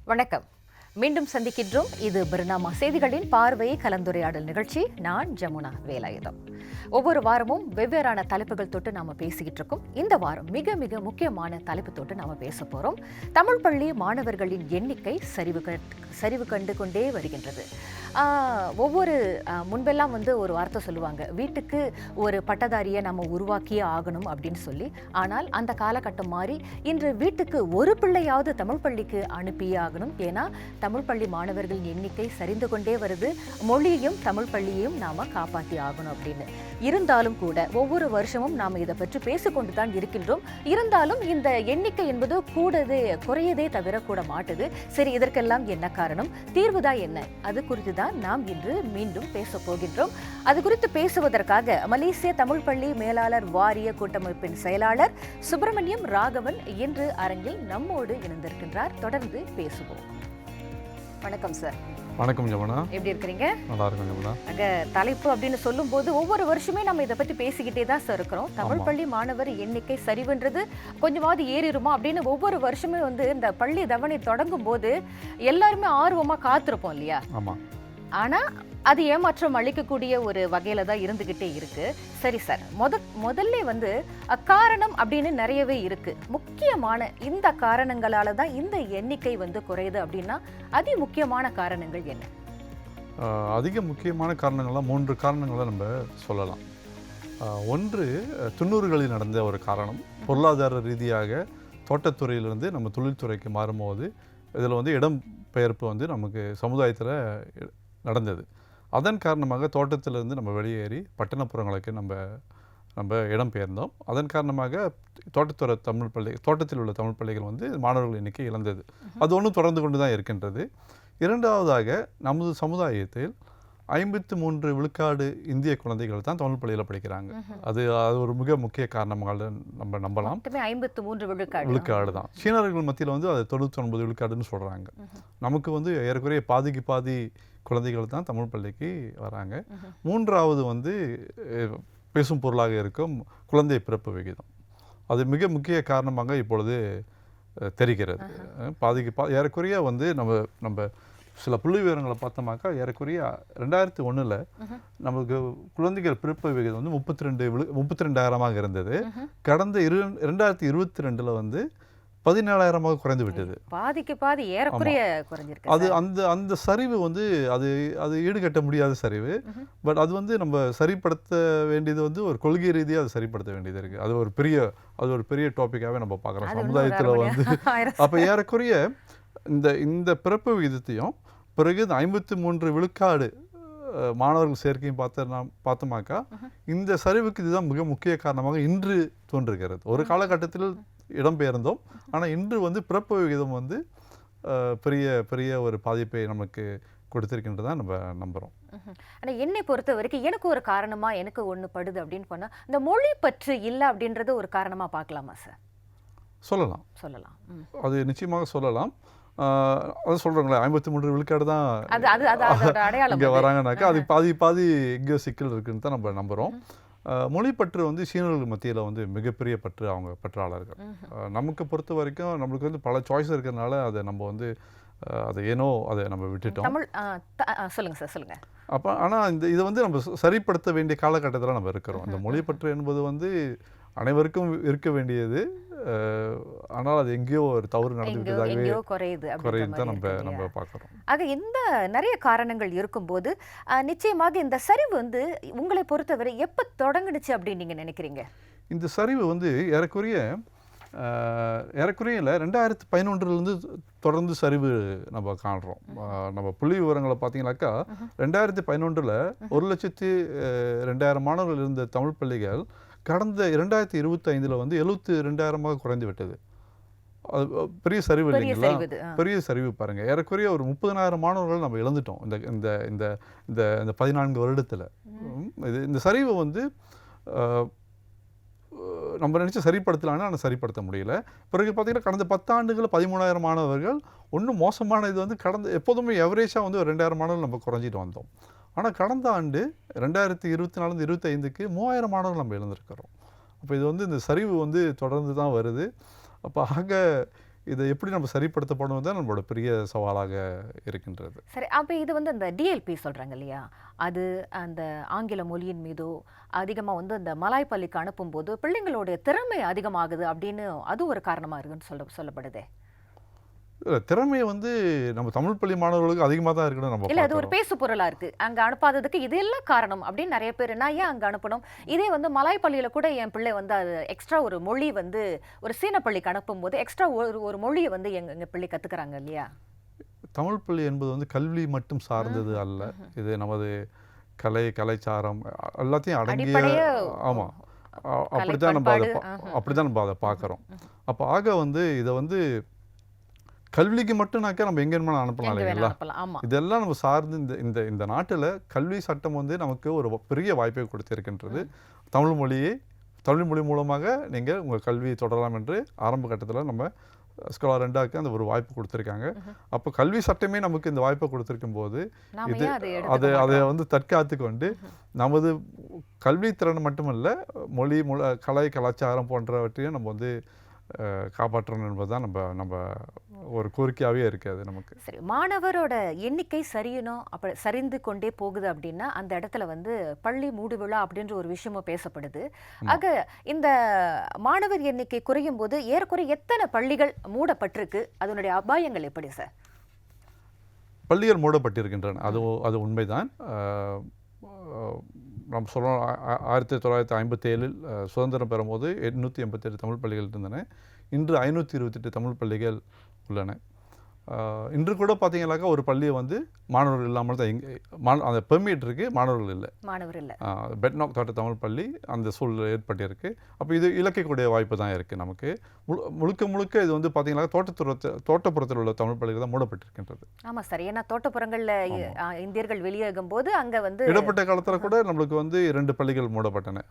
வணக்கம். மீண்டும் சந்திக்கின்றோம். இது பரிணாம செய்திகளின் பார்வை கலந்துரையாடல் நிகழ்ச்சி. நான் ஜமுனா வேலாயுதம். ஒவ்வொரு வாரமும் வெவ்வேறான தலைப்புகள் தொட்டு நாம பேசிக்கிட்டு இருக்கோம். இந்த வாரம் மிக மிக முக்கியமான தலைப்பு தொட்டு நாம பேச போறோம். தமிழ் பள்ளி மாணவர்களின் எண்ணிக்கை சரிவு கண்டு கொண்டே வருகின்றது. ஒவ்வொரு முன்பெல்லாம் ஒரு வார்த்தை சொல்லுவாங்க, வீட்டுக்கு ஒரு பட்டதாரியை நம்ம உருவாக்கியே ஆகணும் அப்படின்னு சொல்லி. ஆனால் அந்த காலகட்டம் மாறி இன்று வீட்டுக்கு ஒரு பிள்ளையாவது தமிழ் பள்ளிக்கு அனுப்பியே ஆகணும். ஏன்னா தமிழ் பள்ளி மாணவர்களின் எண்ணிக்கை சரிந்து கொண்டே வருது. மொழியையும் தமிழ் பள்ளியையும் நாம காப்பாற்றி ஆகணும் அப்படின்னு. இருந்தாலும் கூட ஒவ்வொரு வருஷமும் நாம் இதை பற்றி பேசிக்கொண்டு தான் இருக்கின்றோம். இருந்தாலும் இந்த எண்ணிக்கை என்பது குறையதே தவிர கூட மாட்டுது. சரி, இதற்கெல்லாம் என்ன காரணம், தீர்வுதான் என்ன, அது குறித்து தான் நாம் இன்று மீண்டும் பேச போகின்றோம். அது குறித்து பேசுவதற்காக மலேசிய தமிழ் பள்ளி மேலாளர் வாரிய கூட்டமைப்பின் செயலாளர் சுப்பிரமணியம் ராகவன் இன்று அரங்கில் நம்மோடு இணைந்திருக்கின்றார். தொடர்ந்து பேசுவோம். வணக்கம் சார். வணக்கம் ஜமுனா. எப்படி இருக்கிறீங்க? நல்லா இருக்கும் ஜமுனா. அங்க தலைப்பு அப்படின்னு சொல்லும் போது ஒவ்வொரு வருஷமே நம்ம இதை பத்தி பேசிக்கிட்டே தான் சார் இருக்கிறோம். தமிழ் பள்ளி மாணவர் எண்ணிக்கை சரிவுன்றது கொஞ்சமாவது ஏறிடுமா அப்படின்னு ஒவ்வொரு வருஷமே இந்த பள்ளி தவணை தொடங்கும் போது எல்லாருமே ஆர்வமா காத்திருப்போம் இல்லையா? ஆமா. ஆனா அது ஏமாற்றம் அளிக்கக்கூடிய ஒரு வகையில தான் இருந்துகிட்டே இருக்கு. சரி சார், முதல்ல காரணம் அப்படின்னு நிறையவே இருக்கு. முக்கியமான இந்த காரணங்களால தான் இந்த எண்ணிக்கை குறையுது அப்படின்னா அதி முக்கியமான காரணங்கள் என்ன? அதிக முக்கியமான காரணங்கள்லாம் 3 காரணங்களை நம்ம சொல்லலாம். ஒன்று, 90களில் நடந்த ஒரு காரணம். பொருளாதார ரீதியாக தோட்டத்துறையிலிருந்து நம்ம தொழில்துறைக்கு மாறும்போது இதில் இடம் பெயர்ப்பு நமக்கு சமுதாயத்தில் நடந்தது. அதன் காரணமாக தோட்டத்திலிருந்து நம்ம வெளியேறி பட்டணப்புறங்களுக்கு நம்ம இடம் பெயர்ந்தோம். அதன் காரணமாக தோட்டத்தில் உள்ள தமிழ் பள்ளிகள் மாணவர்கள் எண்ணிக்கை இழந்தது. அது ஒன்றும் தொடர்ந்து கொண்டு தான் இருக்கின்றது. இரண்டாவதாக, நமது சமுதாயத்தில் 53 விழுக்காடு இந்திய குழந்தைகள் தான் தமிழ் பள்ளியில் படிக்கிறாங்க. அது ஒரு மிக முக்கிய காரணமாக நம்ம நம்பலாம். 53 விழுக்காடு தான். சீனர்கள் மத்தியில் அது 99 விழுக்காடுன்னு சொல்கிறாங்க. நமக்கு ஏறக்குறைய பாதி குழந்தைகள் தான் தமிழ் பள்ளிக்கு வராங்க. மூன்றாவது பேசும் பொருளாக இருக்கும் குழந்தை பிறப்பு விகிதம். அது மிக முக்கிய காரணமாக இப்பொழுது தெரிகிறது. ஏறக்குறைய நம்ம சில புள்ளி விவரங்களை பார்த்தோமாக்கா ஏறக்குறைய 2001 நமக்கு குழந்தைகள் பிறப்பு விகிதம் 32,000 இருந்தது. கடந்த 2022 17,000 குறைந்து விட்டது. பாதிக்கு பாதி ஏறக்குறைய குறைஞ்சிருக்கு. அது அந்த சரிவு அது ஈடுகட்ட முடியாத சரிவு. பட் அது நம்ம சரிப்படுத்த வேண்டியது ஒரு கொள்கை ரீதியாக அது சரிப்படுத்த வேண்டியது இருக்குது. அது ஒரு பெரிய டாப்பிக்காகவே நம்ம பார்க்குறோம் சமுதாயத்தில். அப்போ ஏறக்குறைய இந்த பிறப்பு விகிதத்தையும் பிறகு இந்த 53 விழுக்காடு மாணவர்கள் சேர்க்கையும் பார்த்தோமாக்கா இந்த சரிவுக்கு இதுதான் மிக முக்கிய காரணமாக இன்று தோன்றுகிறது. ஒரு காலகட்டத்தில் இடம்பெயர்ந்தோம். ஆனால் இன்று பிறப்பு விகிதம் பெரிய ஒரு பாதிப்பை நமக்கு கொடுத்திருக்கின்றதான் நம்ம நம்புகிறோம். ஆனால் என்னை பொறுத்த வரைக்கும் எனக்கு ஒரு காரணமாக எனக்கு ஒன்று படுது அப்படின்னு சொன்னால் இந்த மொழி பற்று இல்லை அப்படின்றது ஒரு காரணமாக பார்க்கலாமா சார்? சொல்லலாம். அது நிச்சயமாக சொல்லலாம். அது சொல்கிறாங்களே 53 விழுக்காடு தான் இங்கே வராங்கனாக்கா அது பாதி இங்கே சிக்கல் இருக்குன்னு தான் நம்ம நம்புகிறோம். மொழிப்பற்று சீனர்கள் மத்தியில் மிகப்பெரிய பற்று அவங்க பற்றாளர்கள். நமக்கு பொறுத்த வரைக்கும் நம்மளுக்கு பல சாய்ஸ் இருக்கிறதுனால அதை நம்ம அதை நம்ம விட்டுட்டோம். சொல்லுங்க சார், சொல்லுங்க. அப்போ ஆனால் இதை நம்ம சரிப்படுத்த வேண்டிய காலகட்டத்தில் நம்ம இருக்கிறோம். இந்த மொழிப்பற்று என்பது அனைவருக்கும் இருக்க வேண்டியது. ஆனால் அது எங்கேயோ ஒரு தவறு நடந்துவிட்டதாகவே குறையுது தான் நம்ம பார்க்குறோம். ஆக இந்த நிறைய காரணங்கள் இருக்கும்போது நிச்சயமாக இந்த சரிவு உங்களை பொறுத்தவரை எப்போ தொடங்குனுச்சு அப்படின்னு நீங்கள் நினைக்கிறீங்க? இந்த சரிவு ஏறக்குறைய 2011 தொடர்ந்து சரிவு நம்ம காண்றோம். நம்ம புள்ளி விவரங்களை பார்த்தீங்கன்னாக்கா 2011 1,02,000 மாணவர்கள் இருந்த தமிழ் பள்ளிகள் கடந்த 2025 72,000 குறைந்து விட்டது. அது பெரிய சரிவு இல்லைங்களா? பெரிய சரிவு பாருங்க. ஏறக்குறைய ஒரு 30,000 மாணவர்கள் நம்ம இழந்துட்டோம் இந்த 14 வருடத்தில். இந்த சரிவு நம்ம நினச்சி சரிப்படுத்தலான்னா ஆனால் சரிப்படுத்த முடியல. பிறகு பார்த்தீங்கன்னா கடந்த 10 ஆண்டுகளில் 13,000 மாணவர்கள். ஒன்றும் மோசமான இது எப்போதுமே எவரேஜாக ஒரு 2,000 மாணவர்கள் நம்ம குறைஞ்சிட்டு வந்தோம். ஆனால் கடந்த ஆண்டு 2024-25க்கு 3,000 மாணவர்கள் நம்ம இழந்திருக்கிறோம். அப்போ இது இந்த சரிவு தொடர்ந்து தான் வருது. அப்போ ஆக இதை எப்படி நம்ம சரிப்படுத்தப்படும் தான் நம்மளோட பெரிய சவாலாக இருக்கின்றது. சரி, அப்போ இது வந்து அந்த டிஎல்பி சொல்கிறாங்க இல்லையா, அது அந்த ஆங்கில மொழியின் மீதோ அதிகமாக வந்து அந்த மலாய் பள்ளிக்கு அனுப்பும்போது பிள்ளைங்களுடைய திறமை அதிகமாகுது அப்படின்னு அது ஒரு காரணமாக இருக்குன்னு சொல்லப்படுதே. திறமை வந்து நம்ம தமிழ் பள்ளி மாணவர்களுக்கு அதிகமாக தான் இருக்குன்னு நம்ம இல்லை, அது ஒரு பார்க்குறோம். பேசு பொருளாக இருக்குது. அங்கே அனுப்பாததுக்கு இதெல்லாம் காரணம் அப்படின்னு நிறைய பேர், நான் ஏன் அங்கே அனுப்பணும், இதே வந்து மலாய் பள்ளியில் கூட என் பிள்ளை வந்து அது எக்ஸ்ட்ரா ஒரு மொழி வந்து ஒரு சீன பள்ளிக்கு அனுப்பும்போது எக்ஸ்ட்ரா ஒரு மொழியை வந்து எங்கள் பிள்ளை கற்றுக்குறாங்க இல்லையா. தமிழ் பள்ளி என்பது வந்து கல்வி மட்டும் சார்ந்தது அல்ல. இது நமது கலாச்சாரம் எல்லாத்தையும் அடங்கிய. அடிப்படையே ஆமாம், அப்படித்தான் நம்ம அதை பண்பாடு. அப்படித்தான் நம்ம அதை பார்க்குறோம். அப்போ ஆக வந்து இதை வந்து கல்விக்கு மட்டும்னாக்கா நம்ம எங்கே வேணாலும் அனுப்பலாம் எங்க வேணா இல்லைங்களா. அனுப்பலாம். ஆமா. இதெல்லாம் நம்ம சார்ந்து இந்த இந்த இந்த நாட்டில் கல்வி சட்டம் வந்து நமக்கு ஒரு பெரிய வாய்ப்பை கொடுத்திருக்கின்றது. தமிழ் மொழி மூலமாக நீங்கள் உங்கள் கல்வியை தொடரலாம் என்று ஆரம்ப கட்டத்தில் நம்ம ஸ்காலர் 2க்கு அந்த ஒரு வாய்ப்பு கொடுத்துருக்காங்க. அப்போ கல்வி சட்டமே நமக்கு இந்த வாய்ப்பை கொடுத்துருக்கும் போது நாம இது ஏன் அதை அதை எடுத்துக்க அதை மாட்டோம்? வந்து தற்காத்து கொண்டு நமது கல்வித்திறன் மட்டுமல்ல, கலாச்சாரம் போன்றவற்றையும் நம்ம வந்து காப்பாற்றணும் என்பது தான் நம்ம ஒரு கோரிக்கையாகவே இருக்காது நமக்கு. சரி, மாணவரோட எண்ணிக்கை சரியணும், அப்ப சரிந்து கொண்டே போகுது அப்படின்னா அந்த இடத்துல வந்து பள்ளி மூடு விழா அப்படின்ற ஒரு விஷயமும் பேசப்படுது. ஆக இந்த மாணவர் எண்ணிக்கை குறையும் போது ஏறக்குறைய எத்தனை பள்ளிகள் மூடப்பட்டிருக்கு, அதனுடைய அபாயங்கள் எப்படி சார்? பள்ளிகள் மூடப்பட்டிருக்கின்றன, அது உண்மைதான். நம்ம சொல்கிறோம் 1957 சுதந்திரம் பெறும்போது 887 தமிழ் பள்ளிகள் இருந்தன. இன்று 528 தமிழ் பள்ளிகள் உள்ளன. இன்று கூட பார்த்தீங்கன்னாக்கா ஒரு பள்ளியை வந்து மாணவர்கள் இல்லாமல் தான் அந்த பெர்மிட் இருக்குது, மாணவர்கள் இல்லை. மாணவர் இல்லை. பெட்நாக் தோட்ட தமிழ் பள்ளி அந்த சூழல் ஏற்பட்டிருக்கு. அப்போ இது இலக்கக்கூடிய வாய்ப்பு தான் இருக்குது நமக்கு. முழுக்க இது வந்து பார்த்தீங்கன்னா தோட்டப்புறத்தில் உள்ள தமிழ் பள்ளிகள் தான் மூடப்பட்டிருக்கின்றது. ஆமாம் சார், ஏன்னா தோட்டப்புறங்களில் இந்தியர்கள் வெளியேகும் போது அங்கே வந்து இடப்பட்ட காலத்தில் கூட நம்மளுக்கு வந்து 2 பள்ளிகள் மூடப்பட்டன.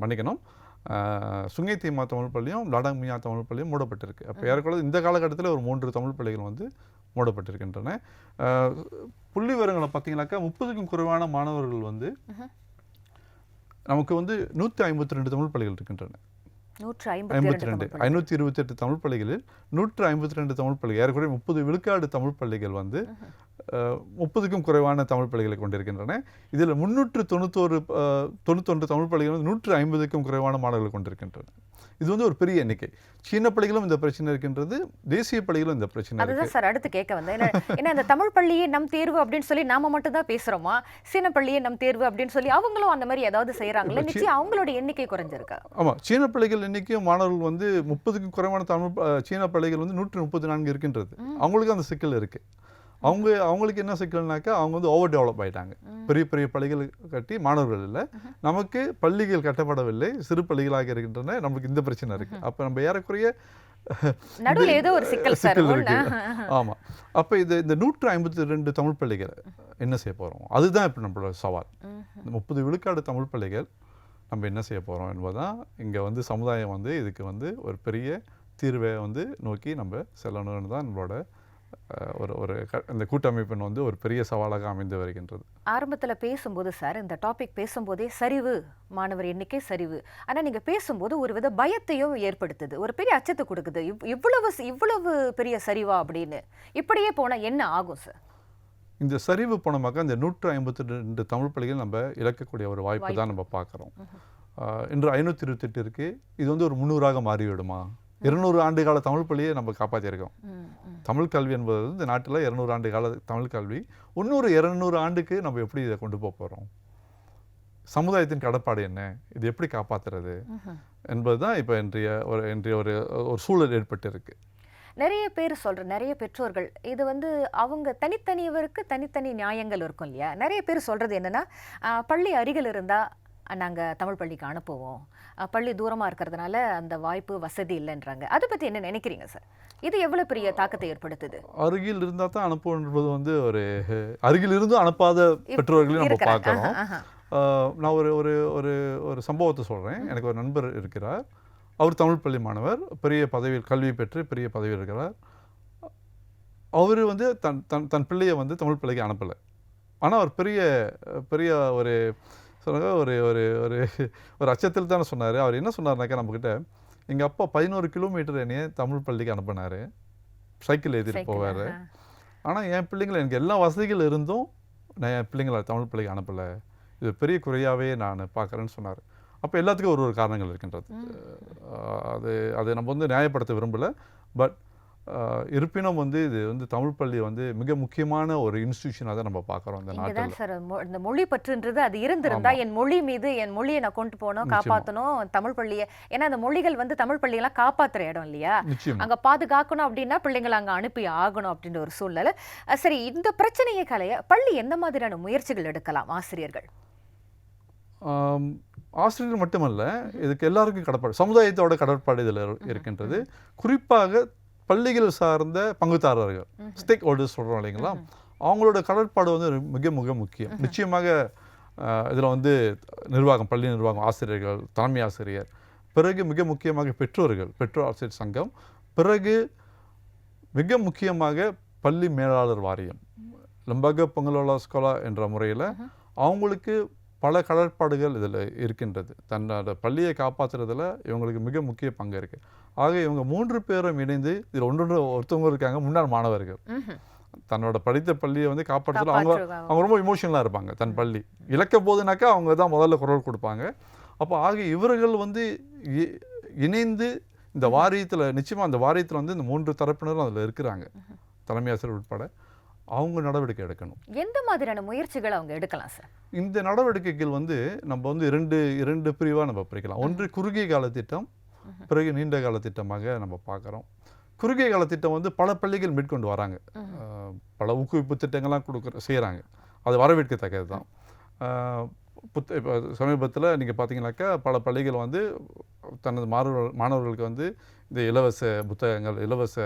மன்னிக்கணும், சுங்கை தீமா தமிழ் பள்ளியும் லாடாங் மியா தமிழ் பள்ளியும் மூடப்பட்டிருக்கு. அப்போ ஏறக்குறைய இந்த காலகட்டத்தில் ஒரு 3 தமிழ் பள்ளிகள் வந்து மூடப்பட்டிருக்கின்றன. புள்ளி விவரங்களை பார்த்தீங்கன்னாக்கா 30க்கும் குறைவான மாணவர்கள் வந்து நமக்கு வந்து 152 தமிழ் பள்ளிகள் இருக்கின்றன. 152 528 தமிழ் பள்ளிகளில் 152 தமிழ் பள்ளிகள், ஏறக்குறைய 30 விழுக்காடு தமிழ் பள்ளிகள் வந்து 30க்கும் குறைவான தமிழ் பள்ளிகளை கொண்டிருக்கின்றன. இதில் 391 தமிழ் பள்ளிகள் வந்து 150க்கும் குறைவான மாணவர்கள் கொண்டிருக்கின்றன. இது வந்து ஒரு பெரிய எண்ணிக்கை. சீன பள்ளிகளும் இந்த பிரச்சனை இருக்கின்றது, தேசிய பள்ளிகளும் இந்த பிரச்சனை இருக்கு. அதுதான் சார் அடுத்து கேட்க வந்தேன். ஏன்னா இந்த தமிழ் பள்ளியே நம் தேர்வு அப்படின்னு சொல்லி நாம மட்டும் தான் பேசுறோமா, சீன பள்ளியே நம் தேர்வு அப்படின்னு சொல்லி அவங்களும் அந்த மாதிரி ஏதாவது செய்யறாங்களே, நிச்சயம் அவங்களோட எண்ணிக்கை குறைஞ்சிருக்கா? ஆமாம், சீன பள்ளிகள் எண்ணிக்கையும் மாணவர்கள் வந்து 30க்கும் குறைவான சீன பள்ளிகள் வந்து 134 இருக்கின்றது. அவங்களுக்கு அந்த சிக்கல் இருக்குது. அவங்களுக்கு என்ன சிக்கல்னாக்கா, அவங்க வந்து ஓவர் டெவலப் ஆகிட்டாங்க. பெரிய பெரிய பள்ளிகள் கட்டி மாணவர்கள் இல்லை, நமக்கு பள்ளிகள் கட்டப்படவில்லை, சிறு பள்ளிகளாக இருக்கின்றன, நமக்கு இந்த பிரச்சனை இருக்குது. அப்போ நம்ம ஏறக்குறைய நடுவில் ஏதோ ஒரு சிக்கல் இருக்கு. ஆமாம், அப்போ இந்த 152 தமிழ் பள்ளிகள் என்ன செய்ய போகிறோம், அதுதான் இப்போ நம்மளோட சவால். இந்த 30 விழுக்காடு தமிழ் பள்ளிகள் நம்ம என்ன செய்ய போகிறோம் என்பதுதான் இங்கே வந்து சமுதாயம் வந்து இதுக்கு வந்து ஒரு பெரிய தீர்வை வந்து நோக்கி நம்ம செல்லணும்னு தான் நம்மளோட இந்த கூட்டமைப்பின் வந்து ஒரு பெரிய சவாலாக அமைந்து வருகின்றது. ஆரம்பத்தில் பேசும்போது சார், இந்த டாபிக் பேசும்போதே சரிவு, மாணவர் எண்ணிக்கை சரிவு, ஆனால் நீங்கள் பேசும்போது ஒரு வித பயத்தையும் ஏற்படுத்துது, ஒரு பெரிய அச்சத்தை கொடுக்குது. இவ்வளவு பெரிய சரிவா அப்படின்னு, இப்படியே போனால் என்ன ஆகும் சார்? இந்த சரிவு போனமாக்கா இந்த 152 தமிழ் பள்ளிகள் நம்ம இழக்கக்கூடிய ஒரு வாய்ப்பு தான் நம்ம பார்க்குறோம். இன்று 528 இருக்குது. இது வந்து ஒரு 300ஆக மாறிவிடுமா? 200 ஆண்டு கால தமிழ் பள்ளியை நம்ம காப்பாற்றியிருக்கோம். தமிழ் கல்வி என்பது இந்த நாட்டில் 200 ஆண்டு கால தமிழ் கல்வி. இன்னொரு 200 ஆண்டுக்கு நம்ம எப்படி இதை கொண்டு போக போகிறோம்? சமுதாயத்தின் கடப்பாடு என்ன? இது எப்படி காப்பாற்றுறது என்பது தான் இப்போ இன்றைய ஒரு சூழல் ஏற்பட்டு இருக்கு. நிறைய பேர் நிறைய பெற்றோர்கள் இது வந்து அவங்க தனித்தனியவருக்கு தனித்தனி நியாயங்கள் இருக்கும் இல்லையா. நிறைய பேர் சொல்கிறது என்னென்னா, பள்ளி அருகில் இருந்தால் நாங்கள் தமிழ் பள்ளிக்கு அனுப்புவோம், பள்ளி தூரமாக இருக்கிறதுனால அந்த வாய்ப்பு வசதி இல்லைன்றாங்க. அதை பற்றி என்ன நினைக்கிறீங்க சார்? இது எவ்வளோ பெரிய தாக்கத்தை ஏற்படுத்துது? அருகில் இருந்தால் தான் அனுப்புவது வந்து ஒரு அருகில் இருந்தும் அனுப்பாத பெற்றோர்களையும் நம்ம பார்க்குறோம். நான் ஒரு சம்பவத்தை சொல்கிறேன். எனக்கு ஒரு நண்பர் இருக்கிறார். அவர் தமிழ் பள்ளி மாணவர், பெரிய பதவியில் கல்வி பெற்று பெரிய பதவியில் இருக்கிறார். அவர் வந்து தன் பிள்ளையை வந்து தமிழ் பள்ளிக்கு அனுப்பலை. ஆனால் அவர் பெரிய ஒரு ஒரு ஒரு ஒரு அச்சத்தில் தானே சொன்னார். அவர் என்ன சொன்னார்னாக்கா, நம்மக்கிட்ட எங்கள் அப்பா 11 கிலோமீட்டர் என்னைய தமிழ் பள்ளிக்கு அனுப்பினார். சைக்கிள் ஏற்றிட்டு போவார். ஆனால் என் பிள்ளைங்களை எனக்கு எல்லா வசதிகள் இருந்தும் நான் என் பிள்ளைங்களை தமிழ் பள்ளிக்கு அனுப்பலை. இது பெரிய குறையாகவே நான் பார்க்குறேன்னு சொன்னார். அப்போ எல்லாத்துக்கும் ஒரு காரணங்கள் இருக்கின்றது. அது நம்ம வந்து நியாயப்படுத்த விரும்பலை. பட் இருப்பினும் வந்து இது வந்து தமிழ் பள்ளி வந்து மிக முக்கியமான ஒரு இன்ஸ்டிடியூஷனாக தான் நம்ம பார்க்குறோம் இந்த நாட்டில். சார் இந்த மொழி பற்றுன்றது அது இருந்திருந்தா என் மொழி மீது என் மொழியை நான் கொண்டு போகணும், காப்பாற்றணும் தமிழ் பள்ளியை. ஏன்னா அந்த மொழிகள் வந்து தமிழ் பள்ளியெல்லாம் காப்பாற்றுற இடம் இல்லையா, அங்கே பாதுகாக்கணும் அப்படின்னா பிள்ளைங்களை அங்கே அனுப்பி ஆகணும் அப்படின்ற ஒரு சூழ்நிலை. சரி, இந்த பிரச்சனையை களைய பள்ளி எந்த மாதிரியான முயற்சிகள் எடுக்கலாம் ஆசிரியர்கள்? ஆசிரியர்கள் மட்டுமல்ல, இதுக்கு எல்லாருக்கும் கடப்பாடு, சமுதாயத்தோட கடற்பாடு இதில் இருக்கின்றது. குறிப்பாக பள்ளிகள் சார்ந்த பங்குதாரர்கள், ஸ்டேக் ஹோல்டர்ஸ் சொல்கிறோம் இல்லைங்களா, அவங்களோட கடற்பாடு வந்து மிக மிக முக்கியம். நிச்சயமாக இதில் வந்து நிர்வாகம், பள்ளி நிர்வாகம், ஆசிரியர்கள், தலைமை ஆசிரியர், பிறகு மிக முக்கியமாக பெற்றோர் ஆசிரியர் சங்கம், பிறகு மிக முக்கியமாக பள்ளி மேலாளர் வாரியம், லம்பாக பொங்கலோலா ஸ்கோலா என்ற முறையில் அவங்களுக்கு பல கடற்பாடுகள் இதில் இருக்கின்றது. தன்னோட பள்ளியை காப்பாற்றுறதுல இவங்களுக்கு மிக முக்கிய பங்கு இருக்குது. ஆக இவங்க 3 பேரும் இணைந்து இதில் ஒருத்தவங்க இருக்காங்க, முன்னாள் மாணவர்கள். தன்னோட படித்த பள்ளியை வந்து காப்பாற்றுறதுல அவங்க ரொம்ப இமோஷனலாக இருப்பாங்க. தன் பள்ளி இழக்க போதுனாக்கா அவங்க தான் முதல்ல குரல் கொடுப்பாங்க. அப்போ ஆக இவர்கள் வந்து இணைந்து இந்த வாரியத்தில், நிச்சயமாக அந்த வாரியத்தில் வந்து இந்த 3 தரப்பினரும் அதில் இருக்கிறாங்க, தலைமை ஆசிரியர் உட்பட. அவங்க நடவடிக்கை எடுக்கணும். எந்த மாதிரியான முயற்சிகள் அவங்க எடுக்கலாம் சார்? இந்த நடவடிக்கைகள் வந்து நம்ம வந்து இரண்டு பிரிவாக நம்ம பிரிக்கலாம். ஒன்று குறுகிய கால திட்டம், பிறகு நீண்ட கால திட்டமாக நம்ம பார்க்குறோம். குறுகிய கால திட்டம் வந்து பல பள்ளிகள் மேற்கொண்டு வராங்க, பல ஊக்குவிப்பு திட்டங்கள்லாம் செய்கிறாங்க. அது வரவேற்கத்தக்கது தான். இப்போ சமீபத்தில் நீங்கள் பார்த்தீங்கன்னாக்கா பல பள்ளிகள் வந்து தனது மாணவர்களுக்கு வந்து இந்த இலவச புத்தகங்கள், இலவச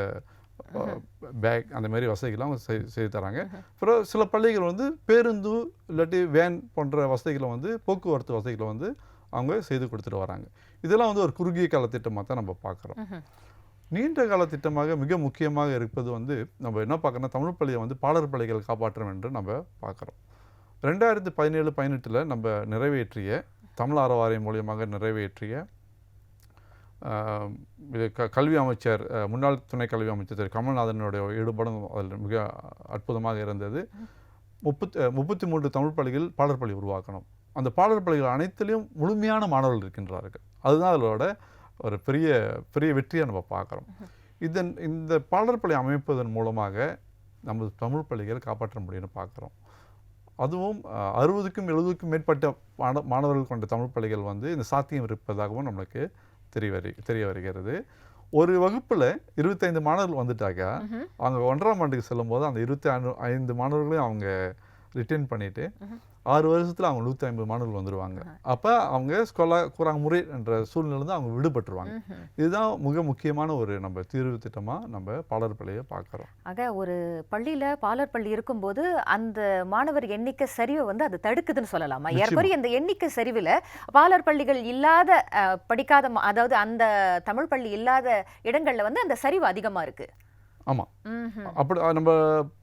பேக், அந்த மாதிரி வசதிகள்லாம் செய்து தராங்க. அப்புறம் சில பள்ளிகள் வந்து பேருந்து இல்லாட்டி வேன் போன்ற வசதிகளை வந்து, போக்குவரத்து வசதிகளை வந்து அவங்க செய்து கொடுத்துட்டு வராங்க. இதெல்லாம் வந்து ஒரு குறுகிய கால திட்டமாக தான் நம்ம பார்க்குறோம். நீண்ட கால திட்டமாக மிக முக்கியமாக இருப்பது வந்து நம்ம என்ன பார்க்குறோம்னா, தமிழ் பள்ளியை வந்து பாடர் பள்ளிகள் காப்பாற்றும் என்று நம்ம பார்க்குறோம். 2017-18 நம்ம நிறைவேற்றிய, தமிழ் அறவாரியம் மூலியமாக நிறைவேற்றிய இது கல்வி அமைச்சர், முன்னாள் துணை கல்வி அமைச்சர் திரு கமல்நாதனுடைய ஈடுபாடும் அதில் மிக அற்புதமாக இருந்தது. 33 தமிழ் பள்ளிகள் பாடர் பள்ளி உருவாக்கணும். அந்த பாடர் பள்ளிகள் அனைத்திலையும் முழுமையான மாணவர்கள் இருக்கின்றார்கள். அதுதான் அதோட ஒரு பெரிய வெற்றியை நம்ம பார்க்குறோம். இந்த பாடர் பள்ளி அமைப்பதன் மூலமாக நம்ம தமிழ் பள்ளிகள் காப்பாற்ற முடியும்னு பார்க்குறோம். அதுவும் 60க்கும் 70க்கும் மேற்பட்ட மாணவர்கள் கொண்ட தமிழ் பள்ளிகள் வந்து இந்த சாத்தியம் இருப்பதாகவும் நம்மளுக்கு தெரிய வருகிறது. ஒரு வகுப்பில் 25 மாணவர்கள் வந்துட்டாக்கா, அவங்க 1ஆம் ஆண்டுக்கு செல்லும் போது அந்த 25 மாணவர்களையும் அவங்க ரிட்டைன் பண்ணிட்டு 6 வருஷத்தில் அவங்க 150 மாணவர்கள் வந்துடுவாங்க. அப்போ அவங்க கூறாங்க முறை என்ற சூழ்நிலை அவங்க விடுபட்டுருவாங்க. இதுதான் மிக முக்கியமான ஒரு நம்ம தீர்வு திட்டமாக நம்ம பாலர் பள்ளியை பார்க்குறோம். ஆக ஒரு பள்ளியில் பாலர் பள்ளி இருக்கும்போது அந்த மாணவர் எண்ணிக்கை சரிவை வந்து அது தடுக்குதுன்னு சொல்லலாமா? ஏற்படி இந்த எண்ணிக்கை சரிவில் பாலர் பள்ளிகள் இல்லாத படிக்காத, அதாவது அந்த தமிழ் பள்ளி இல்லாத இடங்களில் வந்து அந்த சரிவு அதிகமாக இருக்குது. ஆமாம், அப்படி நம்ம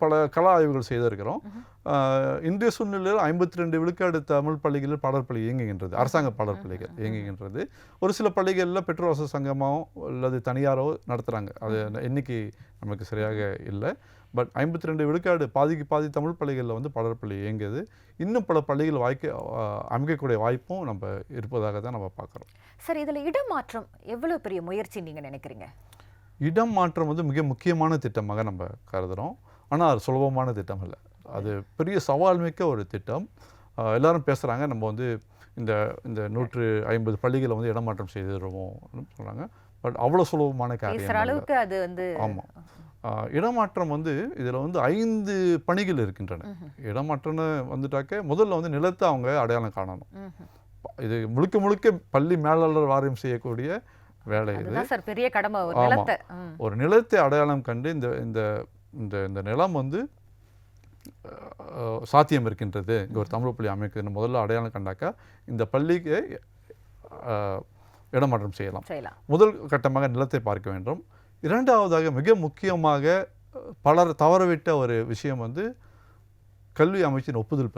பல கள ஆய்வுகள் செய்திருக்கிறோம். இந்திய சூழ்நிலையில் 52 விழுக்காடு தமிழ் பள்ளிகளில் பாடர் பள்ளி இயங்குகின்றது, அரசாங்க பாடர் பள்ளிகள் இயங்குகின்றது. ஒரு சில பள்ளிகளில் பெற்றோர் வசதி சங்கமாகவோ அல்லது தனியாரோ நடத்துகிறாங்க. அது எண்ணிக்கை நமக்கு சரியாக இல்லை. பட் 52 விழுக்காடு, பாதிக்கு பாதி தமிழ் பள்ளிகளில் வந்து பாடர் பள்ளி இயங்குது. இன்னும் பல பள்ளிகள் அமைக்கக்கூடிய வாய்ப்பும் நம்ம இருப்பதாக தான் நம்ம பார்க்குறோம். சார், இதில் இடமாற்றம் எவ்வளோ பெரிய முயற்சி நீங்கள் நினைக்கிறீங்க? இடம் மாற்றம் வந்து மிக முக்கியமான திட்டமாக நம்ம கருதுகிறோம். ஆனால் அது சுலபமான திட்டம் இல்லை, அது பெரிய சவால் மிக்க ஒரு திட்டம். எல்லாரும் பேசுகிறாங்க, நம்ம வந்து இந்த 150 பள்ளிகளை வந்து இடமாற்றம் செய்திருவோம் சொல்கிறாங்க. பட் அவ்வளோ சுலபமான காரியம் அளவுக்கு அது வந்து. ஆமாம், இடமாற்றம் வந்து இதில் வந்து 5 பணிகள் இருக்கின்றன. இடமாற்றம்னு வந்துட்டாக்க முதல்ல வந்து நிலத்தை அவங்க அடையாளம் காணணும். இது முழுக்க பள்ளி மேலாளர் வாரியம் செய்யக்கூடிய வேலை. இது சார் பெரிய கடமை. ஒரு நிலத்தை அடையாளம் கண்டு இந்த நிலம் வந்து சாத்தியம் இருக்கின்றது, இங்கே ஒரு தமிழ் பள்ளி அமைக்குதுன்னு முதல்ல அடையாளம் கண்டாக்கா இந்த பள்ளிக்கு இடமாற்றம் செய்யலாம். முதல் கட்டமாக நிலத்தை பார்க்க வேண்டும். இரண்டாவதாக மிக முக்கியமாக பலர் தவறவிட்ட ஒரு விஷயம் வந்து கல்வி அமைச்சின் ஒப்புதல்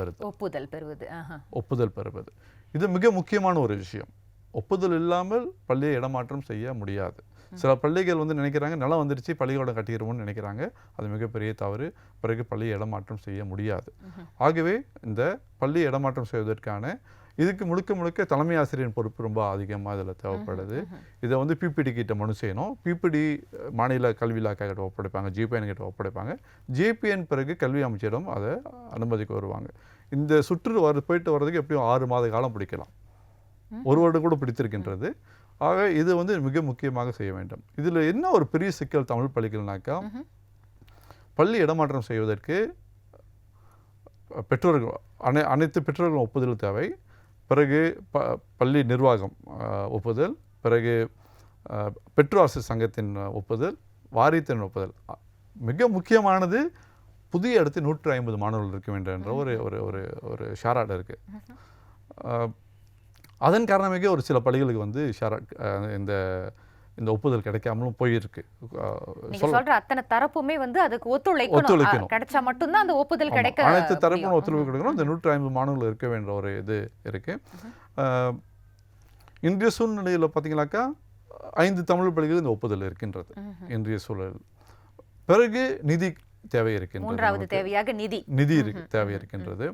பெறுவது. இது மிக முக்கியமான ஒரு விஷயம். ஒப்புதல் இல்லாமல் பள்ளியை இடமாற்றம் செய்ய முடியாது. சில பள்ளிகள் வந்து நினைக்கிறாங்க நிலம் வந்துருச்சு பள்ளிக்கூடம் கட்டிடுவோம்னு நினைக்கிறாங்க. அது மிகப்பெரிய தவறு. பிறகு பள்ளியை இடமாற்றம் செய்ய முடியாது. ஆகவே இந்த பள்ளியை இடமாற்றம் செய்வதற்கான இதுக்கு முழுக்க முழுக்க தலைமை ஆசிரியரின் பொறுப்பு ரொம்ப அதிகமாக இதில் தேவைப்படுது. இதை வந்து பிபிடி கிட்ட மனு செய்யணும். பிபிடி மாநில கல்வி இலாக்கா கிட்ட ஒப்படைப்பாங்க, ஜிபிஎன் கிட்ட ஒப்படைப்பாங்க. ஜிபிஎன் பிறகு கல்வி அமைச்சரிடம் அதை அனுமதிக்கு வருவாங்க. இந்த சுற்று போயிட்டு வர்றதுக்கு எப்படியும் 6 மாத காலம் பிடிக்கலாம், 1 வருடம் கூட பிடித்திருக்கின்றது. ஆக இது வந்து மிக முக்கியமாக செய்ய வேண்டும். இதில் என்ன ஒரு பெரிய சிக்கல் தமிழ் பள்ளிகள்னாக்கா, பள்ளி இடமாற்றம் செய்வதற்கு பெற்றோர்கள் அனைத்து பெற்றோர்களும் ஒப்புதல் தேவை. பிறகு பள்ளி நிர்வாகம் ஒப்புதல், பிறகு பெற்றோர் ஆசிரியர் சங்கத்தின் ஒப்புதல், வாரியத்தின் ஒப்புதல். மிக முக்கியமானது புதிய இடத்தில் 150 மாணவர்கள் இருக்க வேண்டும் என்ற ஒரு ஒரு ஒரு ஷாராட் இருக்குது. அதன் காரணமாக ஒரு சில பள்ளிகளுக்கு வந்து இந்த இந்த ஒப்புதல் கிடைக்காமலும் போயிருக்கு. சொல்ற அத்தனை தரப்புமே வந்து அதுக்கு ஒத்துழைக்கணும். கிடைச்சா மட்டும்தான் அந்த ஒப்புதல் கிடைக்க. அனைத்து தரப்பும் ஒத்துழைப்பு கிடைக்கணும். இந்த 150 மாணவர்கள் இருக்க வேண்டிய ஒரு இது இருக்கு. இன்றைய சூழ்நிலையில் பார்த்தீங்கன்னாக்கா 5 தமிழ் பள்ளிகள் இந்த ஒப்புதல் இருக்கின்றது இன்றைய சூழல். பிறகு நிதி தேவை இருக்கின்றது. 3வது தேவையாக நிதி தேவை இருக்கின்றது.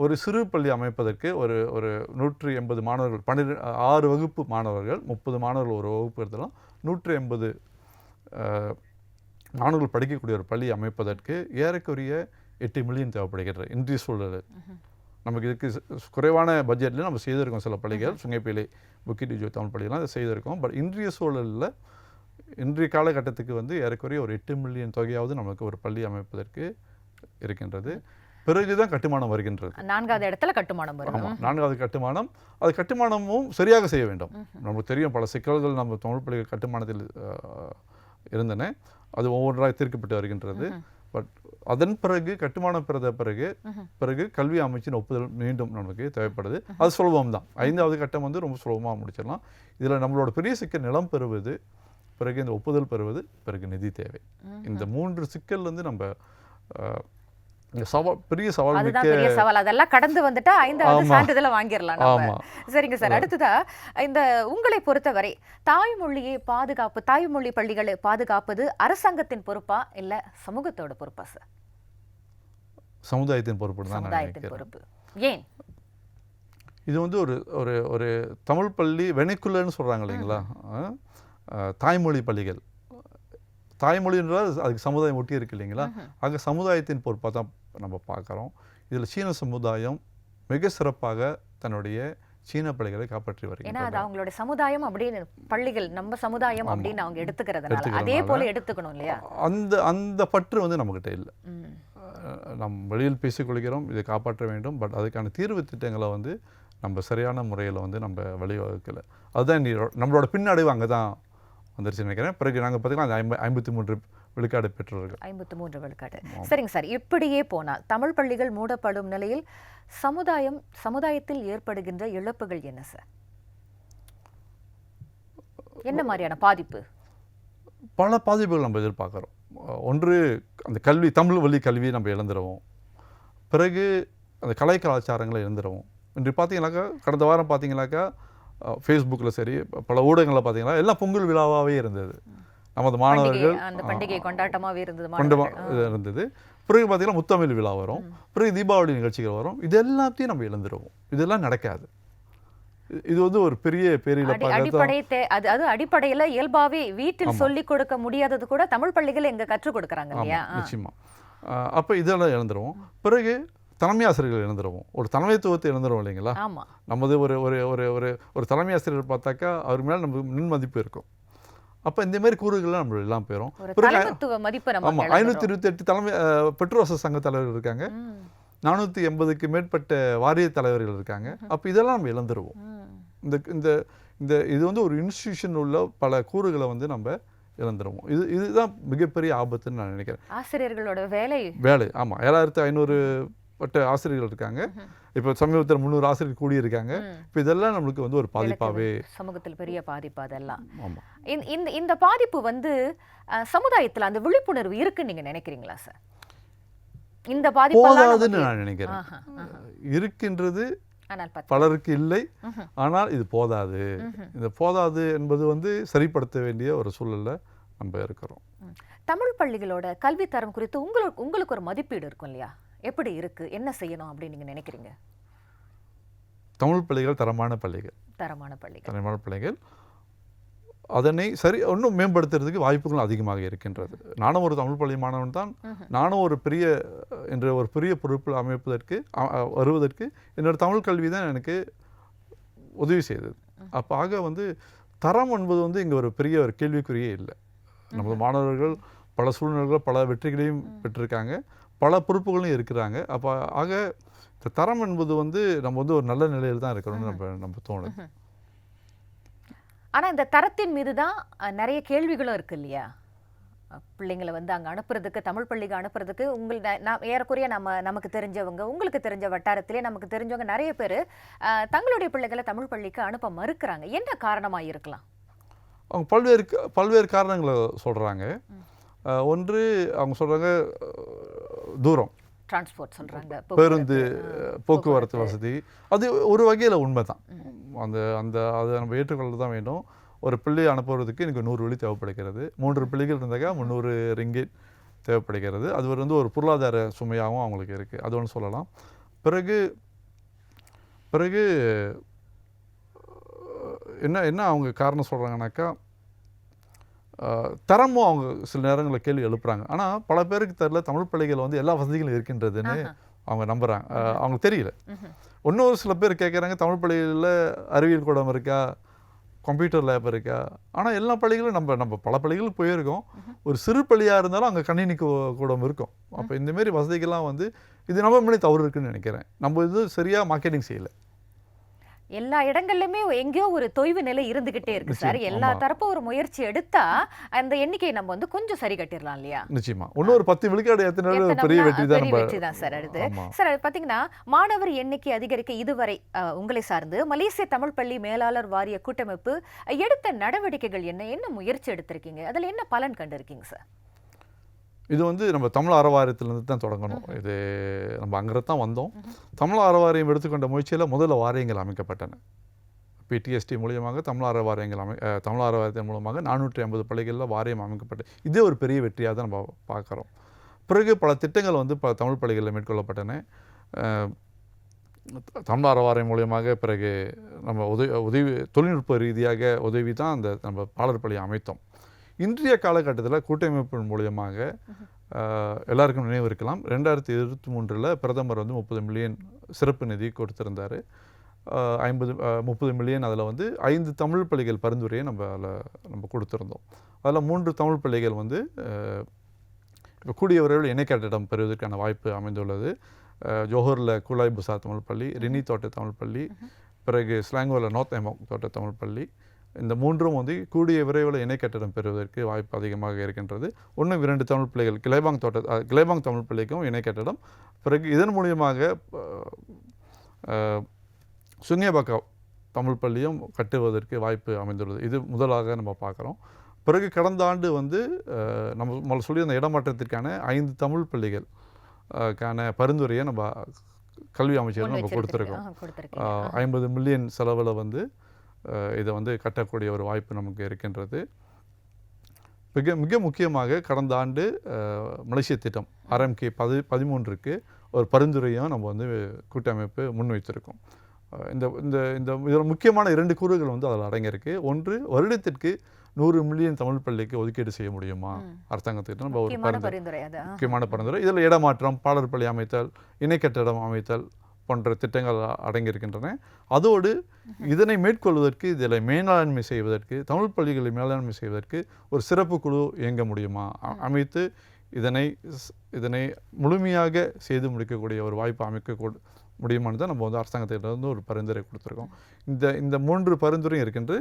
ஒரு சிறு பள்ளி அமைப்பதற்கு ஒரு 180 மாணவர்கள் 6 வகுப்பு மாணவர்கள் 30 மாணவர்கள் ஒரு வகுப்பு எடுத்தாலும் 180 மாணவர்கள் படிக்கக்கூடிய ஒரு பள்ளி அமைப்பதற்கு ஏறக்குறைய 8 மில்லியன் தேவைப்படுகிறது இன்றைய சூழல். நமக்கு இதுக்கு குறைவான பட்ஜெட்டில் நம்ம செய்திருக்கோம். சில பள்ளிகள் சுங்கைப்பேலை புக்கிடிஜோ தமிழ் பள்ளிகள்லாம் அதை செய்திருக்கோம். பட் இன்றைய சூழலில் இன்றைய காலகட்டத்துக்கு வந்து ஏறக்குறைய ஒரு 8 மில்லியன் தொகையாவது நமக்கு ஒரு பள்ளி அமைப்பதற்கு இருக்கின்றது. பிறகுதான் கட்டுமானம் வருகின்றது. 4வது இடத்துல கட்டுமானம் வரும். ஆமாம், 4வது கட்டுமானம். அது கட்டுமானமும் சரியாக செய்ய வேண்டும். நமக்கு தெரியும் பல சிக்கல்கள் நம்ம தமிழ் பள்ளிகள் கட்டுமானத்தில் இருந்தன. அது ஒவ்வொன்றாக தீர்க்கப்பட்டு வருகின்றது. பட் அதன் பிறகு கட்டுமானம் பிறகு கல்வி அமைச்சின் ஒப்புதல் மீண்டும் நமக்கு தேவைப்படுது. அது சுலபம் தான். 5வது கட்டம் வந்து ரொம்ப சுலபமாக முடிச்சிடலாம். இதில் நம்மளோட பெரிய சிக்கல் நிலம் பெறுவது, பிறகு இந்த ஒப்புதல் பெறுவது, பிறகு நிதி தேவை. இந்த 3 சிக்கல் வந்து நம்ம பெரிய சவால். அதெல்லாம் கடந்து வந்துட்டா 5வது சான்றிதழை வாங்கிடலாம். சரிங்க சார், அடுத்ததா இந்த உங்களை பொறுத்தவரை தாய்மொழியை பாதுகாப்பு, தாய்மொழி பள்ளிகளை பாதுகாப்பது அரசாங்கத்தின் பொறுப்பா இல்ல சமூகத்தோட பொறுப்பா சார்? சமுதாயத்தின் பொறுப்பு தான். சமுதாயத்தின் பொறுப்பு. ஏன்? இது வந்து ஒரு ஒரு தமிழ் பள்ளி வெனைக்குள்ளன்னு சொல்றாங்க இல்லைங்களா, தாய்மொழி பள்ளிகள். தாய்மொழி என்றால் அதுக்கு சமுதாயம் ஒட்டி இருக்கு இல்லைங்களா. ஆக சமுதாயத்தின் பொறுப்பாக தான் நம்ம பார்க்குறோம். இதில் சீன சமுதாயம் மிக சிறப்பாக தன்னுடைய சீன பள்ளிகளை காப்பாற்றி வருகிறது. ஏன்னா அது அவங்களோட சமுதாயம் அப்படின்னு, பள்ளிகள் நம்ம சமுதாயம் அப்படின்னு அவங்க எடுத்துக்கிறதுனால அதே போல எடுத்துக்கணும் இல்லையா. அந்த பற்று வந்து நம்மகிட்ட இல்லை. நம் வெளியில் பேசிக்கொள்கிறோம், இதை காப்பாற்ற வேண்டும். பட் அதுக்கான தீர்வு திட்டங்களை வந்து நம்ம சரியான முறையில் வந்து நம்ம வழிவகுக்கலை. அதுதான் நம்மளோட பின்னடைவு அங்கே தான் வந்துருச்சு நினைக்கிறேன். பிறகு நாங்கள் பார்த்தீங்கன்னா 53 விழுக்காடு பெற்றோர்கள். 53 விழுக்காடு. சரிங்க சார், இப்படியே போனால் தமிழ் பள்ளிகள் மூடப்படும் நிலையில் சமுதாயத்தில் ஏற்படுகின்ற இழப்புகள் என்ன சார்? என்ன மாதிரியான பாதிப்பு? பல பாதிப்புகள் நம்ம எதிர்பார்க்குறோம். ஒன்று, அந்த தமிழ் வழி கல்வியை நம்ம இழந்துடுவோம். பிறகு அந்த கலை கலாச்சாரங்களை இழந்துடுவோம். இன்று பார்த்தீங்கன்னாக்கா, கடந்த வாரம் பார்த்தீங்கன்னாக்கா ஃபேஸ்புக்கில் சரி பல ஊடகங்களில் பார்த்தீங்கன்னா எல்லாம் பொங்கல் விழாவாகவே இருந்தது. நமது மாணவர்கள் அந்த பண்டிகை கொண்டாட்டமாகவே இருந்தது. பிறகு பார்த்தீங்கன்னா முத்தமிழ் விழா வரும், பிறகு தீபாவளி நிகழ்ச்சிகள் வரும். இது எல்லாத்தையும் நம்ம இழந்துருவோம். இதெல்லாம் நடக்காது. இது வந்து ஒரு பெரிய அடிப்படையில் இயல்பாவே வீட்டில் சொல்லிக் கொடுக்க முடியாதது கூட தமிழ் பள்ளிகள் எங்க கற்றுக் கொடுக்குறாங்க இல்லையா. நிச்சயமா. அப்போ இதெல்லாம் இழந்துருவோம். பிறகு தலைமை ஆசிரியர்கள் இழந்துருவோம். ஒரு தலைமைத்துவத்தை இழந்துரும் இல்லைங்களா. நமது ஒரு ஒரு ஒரு ஒரு தலைமை ஆசிரியர் பார்த்தாக்கா அவர் மேலே நமக்கு நன்மதிப்பு இருக்கும். அப்போ இந்த மாதிரி கூறுகள்லாம் நம்ம எல்லாம் போயிடும். 528 தலைமை பெற்றோர் சங்க தலைவர்கள் இருக்காங்க, 480க்கு மேற்பட்ட வாரிய தலைவர்கள் இருக்காங்க. அப்போ இதெல்லாம் நம்ம இழந்துருவோம். இந்த இது வந்து ஒரு இன்ஸ்டிடியூஷன் உள்ள பல கூறுகளை வந்து நம்ம இழந்துருவோம். இதுதான் மிகப்பெரிய ஆபத்துன்னு நான் நினைக்கிறேன். ஆசிரியர்களோட வேலை. ஆமாம், 7500 ஆசிரியர்கள் இருக்காங்க. இப்போ சமீபத்தில் 300 ஆசிரியர்கள் கூடி இருக்காங்க. இப்போ இதெல்லாம் நம்மளுக்கு வந்து ஒரு பாதிப்பாகவே, சமூகத்தில் பெரிய பாதிப்பு. அதெல்லாம் இந்த பாதிப்பு வந்து சமுதாயத்தில் அந்த விழிப்புணர்வு இருக்குன்னு நீங்க நினைக்கிறீங்களா சார்? இந்த பாதிப்பு போதாதுன்னு நான் நினைக்கிறேன். இருக்கின்றது, ஆனால் பலருக்கு இல்லை. ஆனால் இது போதாது. இந்த போதாது என்பது வந்து சரிப்படுத்த வேண்டிய ஒரு சூழல்ல நம்ம இருக்கிறோம். தமிழ் பள்ளிகளோட கல்வி தரம் குறித்து உங்களுக்கு ஒரு மதிப்பீடு இருக்கும் இல்லையா? எப்படி இருக்கு, என்ன செய்யணும் அப்படின்னு நீங்க நினைக்கிறீங்க? தமிழ் பள்ளிகள் தரமான பள்ளிகள். தரமான பள்ளிகள். அதனை இன்னும் மேம்படுத்துறதுக்கு வாய்ப்புகள் அதிகமாக இருக்கின்றது. நானும் ஒரு தமிழ் பள்ளி மாணவன் தான். நானும் ஒரு பெரிய பொறுப்பில் வருவதற்கு என்னோட தமிழ் கல்வி தான் எனக்கு உதவி செய்தது. அப்போ ஆக வந்து தரம் என்பது வந்து இங்கே ஒரு பெரிய கேள்விக்குறியே இல்லை. நமது மாணவர்கள் பல சூழ்நிலைகள் பல வெற்றிகளையும் பெற்றிருக்காங்க, பல பொறுப்புகளும் இருக்கிறாங்க. அப்போ ஆக இந்த தரம் என்பது வந்து நம்ம வந்து ஒரு நல்ல நிலையில் தான் இருக்கிறோம்னு நம்ம தோணுது. ஆனால் இந்த தரத்தின் மீது தான் நிறைய கேள்விகளும் இருக்கு இல்லையா? பிள்ளைங்களை வந்து அங்கே அனுப்புறதுக்கு, தமிழ் பள்ளிக்கு அனுப்புறதுக்கு ஏறக்குறைய நமக்கு தெரிஞ்சவங்க, உங்களுக்கு தெரிஞ்ச வட்டாரத்திலே நமக்கு தெரிஞ்சவங்க நிறைய பேர் தங்களுடைய பிள்ளைகளை தமிழ் பள்ளிக்கு அனுப்ப மறுக்கிறாங்க. என்ன காரணமாக இருக்கலாம்? அவங்க பல்வேறு காரணங்களை சொல்கிறாங்க. ஒன்று அவங்க சொல்கிறாங்க தூரம், டிரான்ஸ்போர்ட் சொல்கிறாங்க, பேருந்து போக்குவரத்து வசதி. அது ஒரு வகையில் உண்மை தான். அதை நம்ம ஏற்றுக்கொள்ள தான் வேண்டும். ஒரு பிள்ளையை அனுப்புவதற்கு எனக்கு 100 வெள்ளி தேவைப்படுகிறது. 3 பிள்ளைகள் இருந்தாக்கா 300 ரிங்கிட் தேவைப்படுகிறது. அது வந்து ஒரு பொருளாதார சுமையாகவும் அவங்களுக்கு இருக்குது. அது ஒன்று சொல்லலாம். பிறகு என்ன அவங்க காரணம் சொல்கிறாங்கனாக்கா, தரமும் அவங்க சில நேரங்களில் கேள்வி எழுப்புறாங்க. ஆனால் பல பேருக்கு தெரியல தமிழ் பள்ளிகள் வந்து எல்லா வசதிகளும் இருக்கின்றதுன்னு அவங்க நம்புகிறாங்க. அவங்களுக்கு தெரியல. இன்னொரு சில பேர் கேட்குறாங்க, தமிழ் பள்ளிகளில் அறிவியல் கூடம் இருக்கா, கம்ப்யூட்டர் லேப் இருக்கா? ஆனால் எல்லா பள்ளிகளும் நம்ம பல பள்ளிகளுக்கு போயிருக்கோம். ஒரு சிறு பள்ளியாக இருந்தாலும் அங்கே கணினி கூடம் இருக்கும். அப்போ இந்தமாரி வசதிகள்லாம் வந்து இது நம்ம மேலே தவறு இருக்குன்னு நினைக்கிறேன். நம்ம இது சரியாக மார்க்கெட்டிங் செய்யலை. எல்லா இடங்கள்லையுமே எங்கேயோ ஒரு தொய்வு நிலை இருந்துகிட்டே இருக்கு சார். எல்லா தரப்பும் ஒரு முயற்சி எடுத்தா அந்த எண்ணிக்கையை நம்ம வந்து கொஞ்சம் சரி கட்டிடலாம் இல்லையா? நிச்சயமா. இன்னொரு 10 விழுக்காடு பெரிய வெற்றி தான் சார். அடுத்து சார் பாத்தீங்கன்னா, மாணவர் எண்ணிக்கை அதிகரிக்க இதுவரை உங்களை சார்ந்து மலேசிய தமிழ் பள்ளி மேலாளர் வாரிய கூட்டமைப்பு எடுத்த நடவடிக்கைகள் என்ன முயற்சி எடுத்திருக்கீங்க? அதுல என்ன பலன் கண்டிருக்கீங்க சார்? இது வந்து நம்ம தமிழ் அறவாரியத்திலேருந்து தான் தொடங்கணும். இது நம்ம அங்கிருந்து தான் வந்தோம். தமிழ் அறவாரியம் எடுத்துக்கொண்ட முயற்சியில் முதல்ல வாரியங்கள் அமைக்கப்பட்டன. PTST மூலியமாக தமிழ் அறவாரியத்தின் மூலமாக 450 பள்ளிகளில் வாரியம் அமைக்கப்பட்டு இதே ஒரு பெரிய வெற்றியாக தான் நம்ம பார்க்குறோம். பிறகு பல திட்டங்கள் வந்து தமிழ் பள்ளிகளில் மேற்கொள்ளப்பட்டன. தமிழ் அறவாரியம் மூலியமாக பிறகு நம்ம உதவி தொழில்நுட்ப ரீதியாக உதவி தான் நம்ம பாலர் பள்ளியை அமைத்தோம். இன்றைய காலகட்டத்தில் கூட்டமைப்பின் மூலியமாக எல்லாருக்கும் நினைவு இருக்கலாம், 2023 பிரதமர் வந்து 30 மில்லியன் சிறப்பு நிதி கொடுத்திருந்தார். 30 மில்லியன் அதில் வந்து 5 தமிழ் பள்ளிகள் பரிந்துரையை நம்ம கொடுத்துருந்தோம். அதில் 3 தமிழ் பள்ளிகள் வந்து இப்போ கூடிய விரைவில் இணை கட்டிடம் பெறுவதற்கான வாய்ப்பு அமைந்துள்ளது. ஜோஹரில் குலாய் புசா தமிழ் பள்ளி, ரினி தோட்ட தமிழ் பள்ளி, பிறகு ஸ்லாங்கோவில் நார்த் எமாங் தோட்ட தமிழ் பள்ளி. இந்த 3ம் வந்து கூடிய விரைவில் இணை கட்டிடம் பெறுவதற்கு வாய்ப்பு அதிகமாக இருக்கின்றது. இன்னும் 2 தமிழ் பள்ளிகள் கிளைபாங் தமிழ் பள்ளிக்கும் இணை கட்டிடம். பிறகு இதன் மூலியமாக சுங்கேபாக்கா தமிழ் பள்ளியும் கட்டுவதற்கு வாய்ப்பு அமைந்துள்ளது. இது முதலாக நம்ம பார்க்குறோம். பிறகு கடந்த ஆண்டு வந்து நம்ம சொல்லி அந்த இடமாற்றத்திற்கான 5 தமிழ் பள்ளிகள் பரிந்துரையை நம்ம கல்வி அமைச்சர்கள் நம்ம கொடுத்துருக்கோம். 50 மில்லியன் செலவில் வந்து இதை வந்து கட்டக்கூடிய ஒரு வாய்ப்பு நமக்கு இருக்கின்றது. மிக முக்கியமாக கடந்த ஆண்டு மலேசிய திட்டம் RMK 13க்கு ஒரு பரிந்துரையும் நம்ம வந்து கூட்டமைப்பு முன்வைத்திருக்கோம். இதில் முக்கியமான 2 கூறுகள் வந்து அதில் அடங்கியிருக்கு. ஒன்று, வருடத்திற்கு 100 மில்லியன் தமிழ் பள்ளிக்கு ஒதுக்கீடு செய்ய முடியுமா அரசாங்கத்திட்ட நம்ம ஒரு முக்கியமான பரிந்துரை. இதில் இடமாற்றம், பாலர் பள்ளி அமைத்தல், இணை கட்டிடம் அமைத்தல் போன்ற திட்டங்கள் அடங்கியிருக்கின்றன. அதோடு இதனை மேற்கொள்வதற்கு, இதில் மேலாண்மை செய்வதற்கு, தமிழ் பள்ளிகளை மேலாண்மை செய்வதற்கு ஒரு சிறப்பு குழு இயங்க முடியுமா, அமைத்து இதனை முழுமையாக செய்து முடிக்கக்கூடிய ஒரு வாய்ப்பு அமைக்க முடியுமான்னு தான் நம்ம வந்து அரசாங்கத்திலிருந்து ஒரு பரிந்துரை கொடுத்துருக்கோம். இந்த 3 பரிந்துரையும் இருக்கின்ற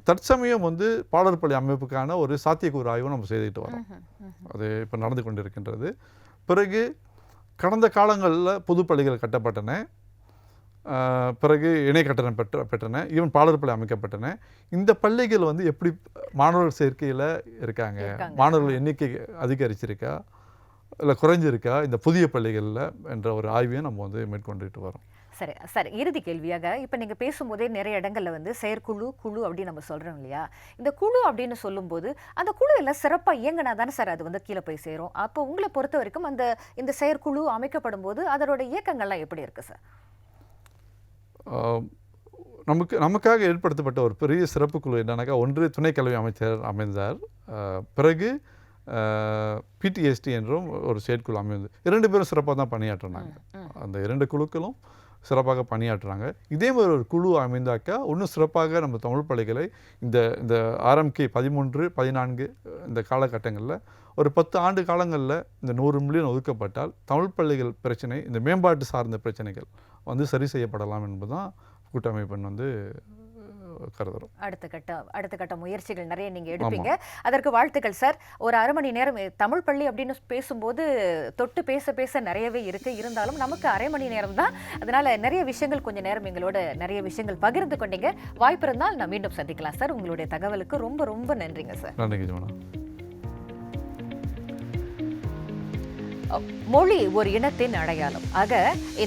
தற்சமயம் வந்து பாலர் பள்ளி அமைப்புக்கான ஒரு சாத்தியக்கூறு ஆய்வு நம்ம செய்துட்டு வரோம். அது இப்போ நடந்து கொண்டிருக்கின்றது. பிறகு கடந்த காலங்களில் புது பள்ளிகள் கட்டப்பட்டன. பிறகு இணை கட்டணம் பெற்றன. ஈவன் பாலர் பள்ளி அமைக்கப்பட்டன. இந்த பள்ளிகள் வந்து எப்படி மாணவர்கள் சேர்க்கையில் இருக்காங்க, மாணவர்கள் எண்ணிக்கை அதிகரிச்சிருக்கா இல்லை குறைஞ்சிருக்கா இந்த புதிய பள்ளிகளில் என்ற ஒரு ஆய்வையும் நம்ம வந்து மேற்கொண்டுட்டு வரோம். சரி சரி, இறுதி கேள்வியாக இப்போ நீங்கள் பேசும்போதே நிறைய இடங்கள்ல வந்து செயற்குழு குழு அப்படின்னு நம்ம சொல்றோம் இல்லையா? இந்த குழு அப்படின்னு சொல்லும்போது அந்த குழு எல்லாம் சிறப்பாக இயங்கினா தானே சார் அது வந்து கீழே போய் சேரும். அப்போ உங்களை பொறுத்த வரைக்கும் இந்த செயற்குழு அமைக்கப்படும் போது அதோட இயக்கங்கள்லாம் எப்படி இருக்கு சார்? ஆஹ் நமக்காக ஏற்படுத்தப்பட்ட ஒரு பெரிய சிறப்பு குழு என்னன்னாக்கா, ஒன்று துணை கல்வி அமைச்சர் அமைந்தார். பிறகு பிடிஎஸ்டி என்றும் ஒரு செயற்குழு அமைந்தது. 2 பேரும் சிறப்பாக தான் பணியாற்றினாங்க. அந்த 2 குழுக்களும் சிறப்பாக பணியாற்றுறாங்க. இதே மாதிரி ஒரு குழு அமைந்தாக்கா இன்னும் சிறப்பாக நம்ம தமிழ் பள்ளிகளை இந்த இந்த RMK 13, 14 இந்த காலகட்டங்களில் ஒரு 10 ஆண்டு காலங்களில் இந்த 100 மில்லியன் ஒதுக்கப்பட்டால் தமிழ் பள்ளிகள் பிரச்சனை, இந்த மேம்பாட்டு சார்ந்த பிரச்சனைகள் வந்து சரி செய்யப்படலாம் என்பதுதான் கூட்டமைப்பின் வந்து கருதுறோம். அடுத்த கட்ட முயற்சிகள் நிறைய நீங்க எடுப்பீங்க. அதற்கு வாழ்த்துக்கள் சார். ஒரு அரை மணி நேரம் தமிழ் பள்ளி அப்படின்னு பேசும்போது தொட்டு பேச நிறையவே இருக்கு. இருந்தாலும் நமக்கு அரை மணி நேரம் தான். அதனால நிறைய விஷயங்கள் கொஞ்ச நேரம் எங்களோட நிறைய விஷயங்கள் பகிர்ந்து கொண்டீங்க. வாய்ப்பு இருந்தால் நான் மீண்டும் சந்திக்கலாம் சார். உங்களுடைய தகவலுக்கு ரொம்ப ரொம்ப நன்றிங்க சார். நன்றிங்க ஜமுனா. மொழி ஒரு இனத்தின் அடையாளம். ஆக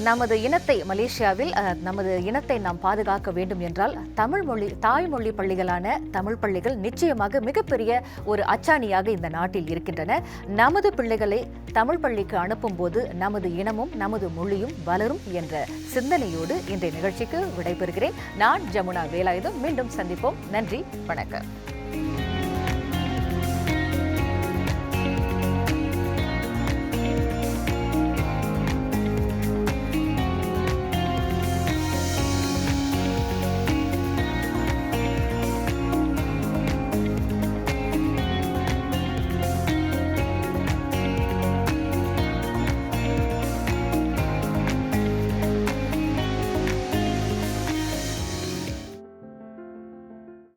நமது இனத்தை மலேசியாவில் நமது இனத்தை நாம் பாதுகாக்க வேண்டும் என்றால் தமிழ் மொழி தாய்மொழி பள்ளிகளான தமிழ் பள்ளிகள் நிச்சயமாக மிகப்பெரிய ஒரு அச்சாணியாக இந்த நாட்டில் இருக்கின்றன. நமது பிள்ளைகளை தமிழ் பள்ளிக்கு அனுப்பும் போது நமது இனமும் நமது மொழியும் வளரும் என்ற சிந்தனையோடு இன்றைய நிகழ்ச்சிக்கு விடைபெறுகிறேன். நான் ஜமுனா வேலாயுதம். மீண்டும் சந்திப்போம். நன்றி, வணக்கம்.